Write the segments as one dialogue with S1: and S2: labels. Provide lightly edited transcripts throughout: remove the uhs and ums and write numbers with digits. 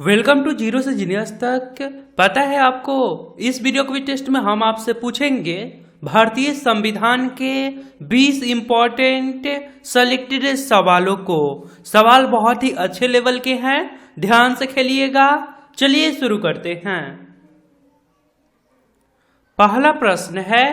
S1: Welcome to zero से genius तक। पता है आपको, इस वीडियो क्विज टेस्ट में हम आपसे पूछेंगे भारतीय संविधान के 20 इंपॉर्टेंट सेलेक्टेड सवालों को। सवाल बहुत ही अच्छे लेवल के हैं, ध्यान से खेलिएगा। चलिए शुरू करते हैं। पहला प्रश्न है,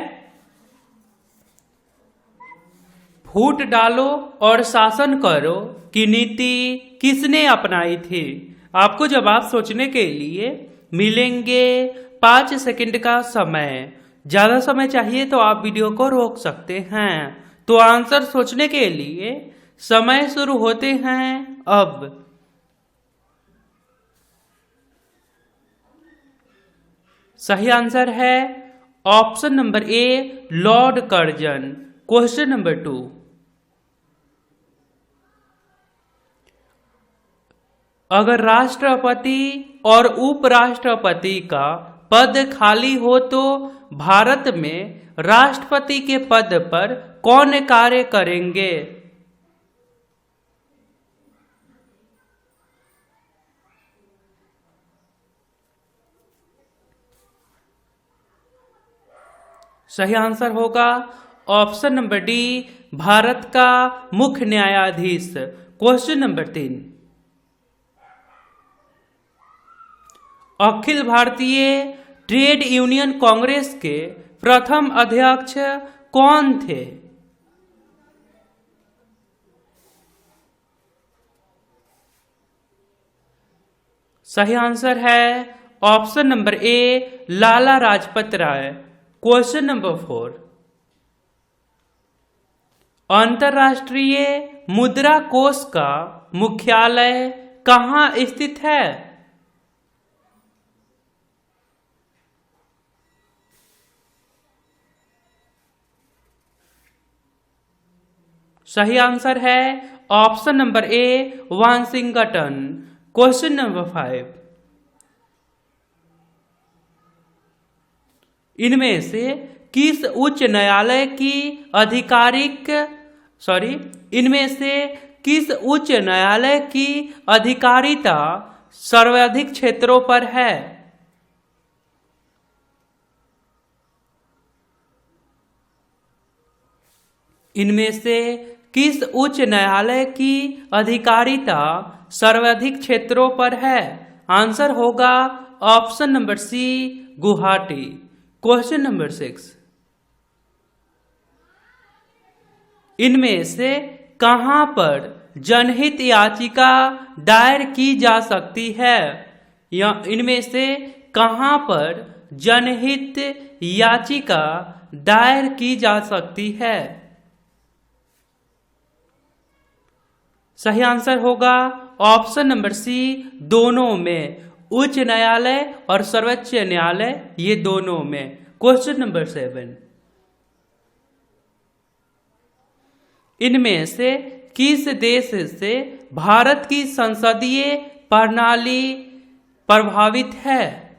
S1: फूट डालो और शासन करो की नीति किसने अपनाई थी? आपको जवाब सोचने के लिए मिलेंगे 5 सेकंड का समय। ज़्यादा समय चाहिए तो आप वीडियो को रोक सकते हैं। तो आंसर सोचने के लिए समय शुरू होते हैं अब। सही आंसर है ऑप्शन नंबर ए, लॉर्ड कर्जन। क्वेश्चन नंबर 2, अगर राष्ट्रपति और उपराष्ट्रपति का पद खाली हो तो भारत में राष्ट्रपति के पद पर कौन कार्य करेंगे? सही आंसर होगा ऑप्शन नंबर डी, भारत का मुख्य न्यायाधीश। Question number 3, Akhil Bharatiya trade union Congress के प्रथम अध्यक्ष कौन थे? सही आंसर है option number A, Lala Lajpat Rai. Question number 4, अंतर्राष्ट्रीय मुद्रा कोष का मुख्यालय कहाँ स्थित है? सही आंसर है ऑप्शन नंबर ए, वाशिंगटन। क्वेश्चन नंबर 5, इनमें से किस उच्च न्यायालय की अधिकारिता सर्वाधिक क्षेत्रों पर है? इनमें से किस उच्च न्यायालय की अधिकारिता सर्वाधिक क्षेत्रों पर है? आंसर होगा option number C, Guwahati. Question number 6, इनमें से कहां पर जनहित याचिका दायर की जा सकती है? या इनमें से कहां पर जनहित याचिका दायर की जा सकती है? सही आंसर होगा ऑप्शन नंबर सी, दोनों में। उच्च न्यायालय और सर्वोच्च न्यायालय, ये दोनों में। क्वेश्चन नंबर 7, इनमें से किस देश से भारत की संसदीय प्रणाली प्रभावित है?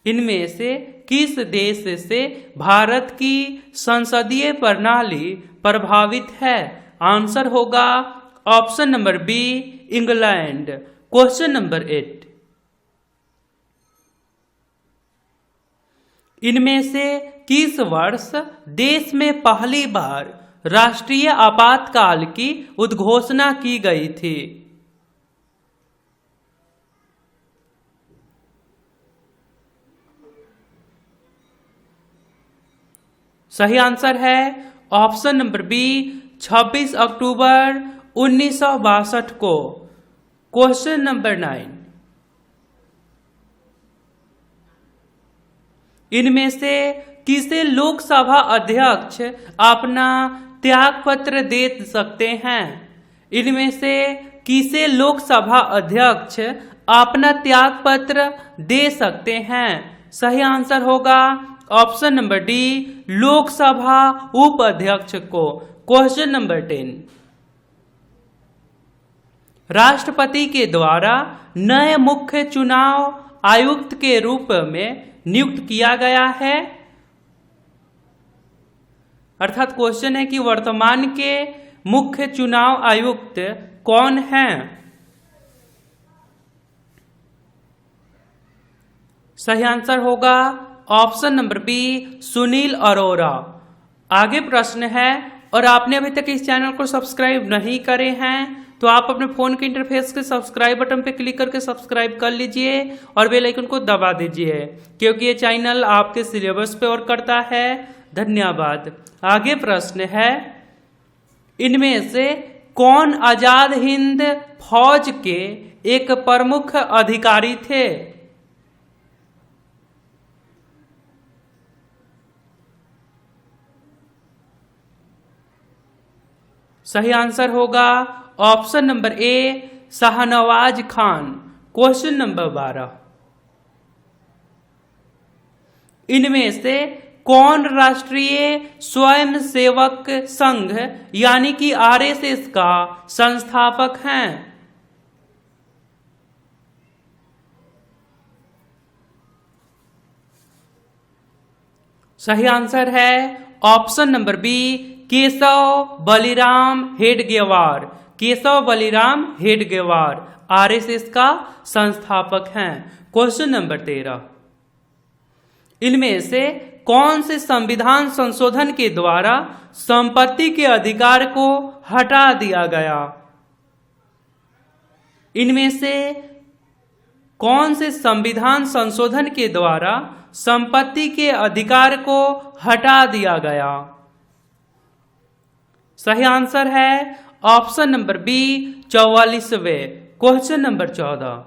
S1: इनमें से किस देश से भारत की संसदीय प्रणाली प्रभावित है? आंसर होगा option number B, England. Question number 8, इनमें से किस वर्ष देश में पहली बार राष्ट्रीय आपातकाल की उद्घोषणा की गई थी? सही आंसर है ऑप्शन नंबर बी, 26 अक्टूबर 1962 को। क्वेश्चन नंबर 9, इनमें से किसे लोकसभा अध्यक्ष अपना त्यागपत्र दे सकते हैं? इनमें से किसे लोकसभा अध्यक्ष अपना त्यागपत्र दे सकते हैं? सही आंसर होगा ऑप्शन नंबर डी, लोकसभा उपाध्यक्ष को। क्वेश्चन नंबर 10, राष्ट्रपति के द्वारा नए मुख्य चुनाव आयुक्त के रूप में नियुक्त किया गया है? अर्थात क्वेश्चन है कि वर्तमान के मुख्य चुनाव आयुक्त कौन हैं? सही आंसर होगा option number B, Sunil Arora. आगे प्रश्न है, और आपने अभी तक इस चैनल को सब्सक्राइब नहीं करे हैं तो आप अपने फोन के इंटरफेस के सब्सक्राइब बटन पे क्लिक करके सब्सक्राइब कर लीजिए और बेल आइकन को दबा दीजिए, क्योंकि ये चैनल आपके सिलेबस पे वर्क करता है। धन्यवाद। आगे प्रश्न है, इनमें से कौन आजाद हिंद फौज के एक प्रमुख अधिकारी थे? सही आंसर होगा ऑप्शन नंबर ए, शाहनवाज खान। क्वेश्चन नंबर 12, इनमें से कौन राष्ट्रीय स्वयंसेवक संघ यानी कि आरएसएस का संस्थापक हैं? सही आंसर है option number B, Keshav Baliram Hedgewar. Keshav Baliram Hedgewar RSS का संस्थापक हैं। क्वेश्चन नंबर 13, इनमें से कौन से संविधान संशोधन के द्वारा संपत्ति के अधिकार को हटा दिया गया? इनमें से कौन से संविधान संशोधन के द्वारा संपत्ति के अधिकार को हटा दिया गया? सही आंसर है ऑप्शन नंबर बी, 44वें। क्वेश्चन नंबर 14,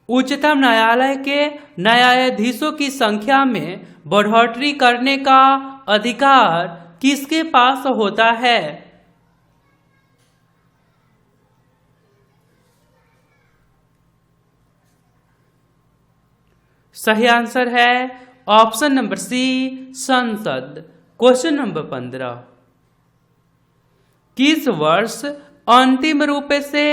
S1: उच्चतम न्यायालय के न्यायाधीशों की संख्या में बढ़ोतरी करने का अधिकार किसके पास होता है? सही आंसर है ऑप्शन नंबर सी, संसद। क्वेश्चन नंबर 15, किस वर्ष अंतिम रूप से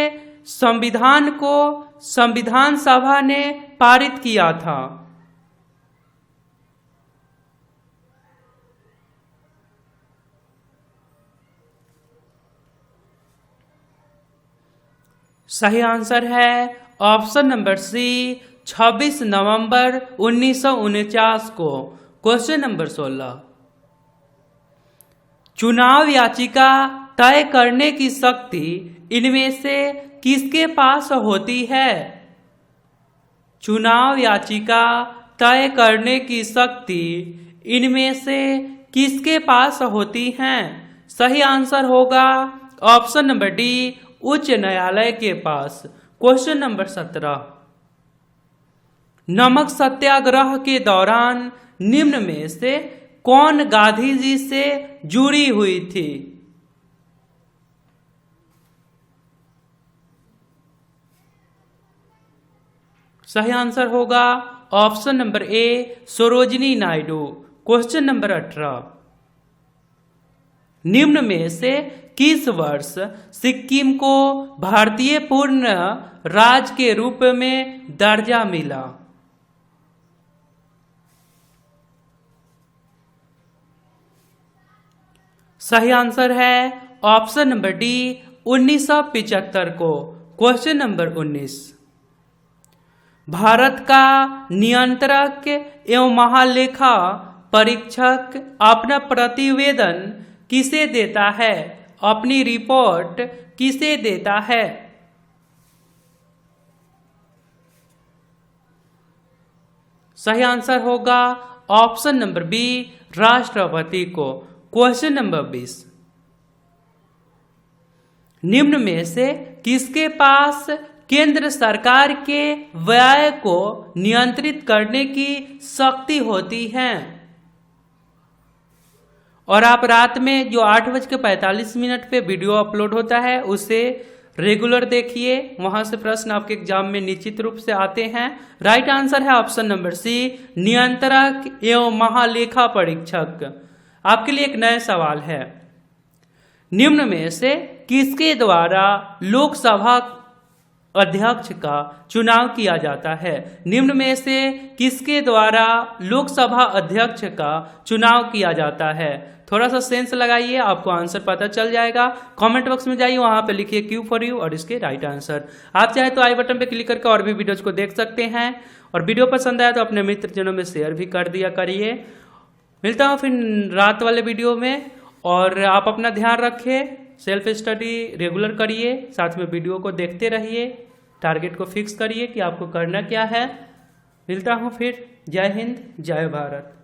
S1: संविधान को संविधान सभा ने पारित किया था? सही आंसर है ऑप्शन नंबर सी, 26 नवंबर 1949 को। क्वेश्चन नंबर 16, चुनाव याचिका तय करने की शक्ति इनमें से किसके पास होती है? चुनाव याचिका तय करने की शक्ति इनमें से किसके पास होती हैं? सही आंसर होगा ऑप्शन नंबर डी, उच्च न्यायालय के पास। क्वेश्चन नंबर 17, नमक सत्याग्रह के दौरान निम्न में से कौन गांधी जी से जुड़ी हुई थी? सही आंसर होगा ऑप्शन नंबर ए, सरोजिनी नायडू। क्वेश्चन नंबर 18, निम्न में से किस वर्ष सिक्किम को भारतीय पूर्ण राज्य के रूप में दर्जा मिला? सही आंसर है ऑप्शन नंबर डी, 1975 को। क्वेश्चन नंबर 19, भारत का नियंत्रक एवं महालेखा परीक्षक अपना प्रतिवेदन किसे देता है? अपनी रिपोर्ट किसे देता है? सही आंसर होगा ऑप्शन नंबर बी, राष्ट्रपति को। क्वेश्चन नंबर 20, निम्न में से किसके पास केंद्र सरकार के व्यय को नियंत्रित करने की शक्ति होती है? और आप रात में जो 8:45 पे वीडियो अपलोड होता है उसे रेगुलर देखिए, वहां से प्रश्न आपके एग्जाम में निश्चित रूप से आते हैं। राइट आंसर है ऑप्शन नंबर सी, नियंत्रक एवं महालेखा परीक्षक। आपके लिए एक नया सवाल है, निम्न में से किसके द्वारा लोकसभा अध्यक्ष का चुनाव किया जाता है? निम्न में से किसके द्वारा लोकसभा अध्यक्ष का चुनाव किया जाता है? थोड़ा सा सेंस लगाइए, आपको आंसर पता चल जाएगा। कमेंट बॉक्स में जाइए, वहां पे लिखिए क्यू फॉर यू और इसके राइट आंसर। आप चाहे तो आई बटन पे क्लिक करके और भी वीडियोज को देख सकते हैं, और वीडियो पसंद आया तो अपने मित्रजनों में शेयर भी कर दिया करिए। मिलता हूँ फिर रात वाले वीडियो में, और आप अपना ध्यान रखें, सेल्फ स्टडी रेगुलर करिए, साथ में वीडियो को देखते रहिए, टारगेट को फिक्स करिए कि आपको करना क्या है। मिलता हूँ फिर। जय हिंद, जय भारत।